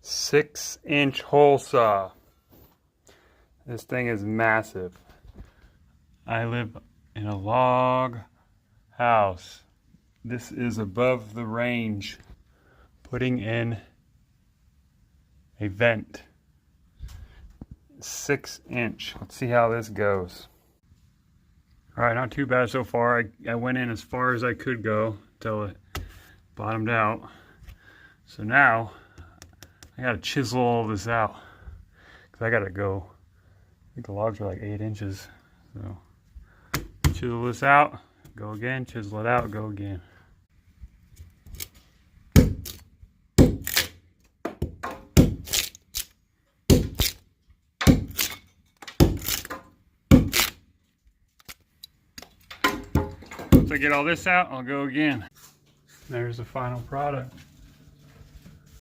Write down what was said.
6-inch hole saw. This thing is massive. I live in a log house. This is above the range. Putting in a vent. 6-inch. Let's see how this goes. Alright, not too bad so far. I went in as far as I could go until it bottomed out. So now I gotta chisel all this out because I gotta go. I think the logs are like 8 inches. So chisel this out, go again, chisel it out, go again. Once I get all this out, I'll go again. There's the final product.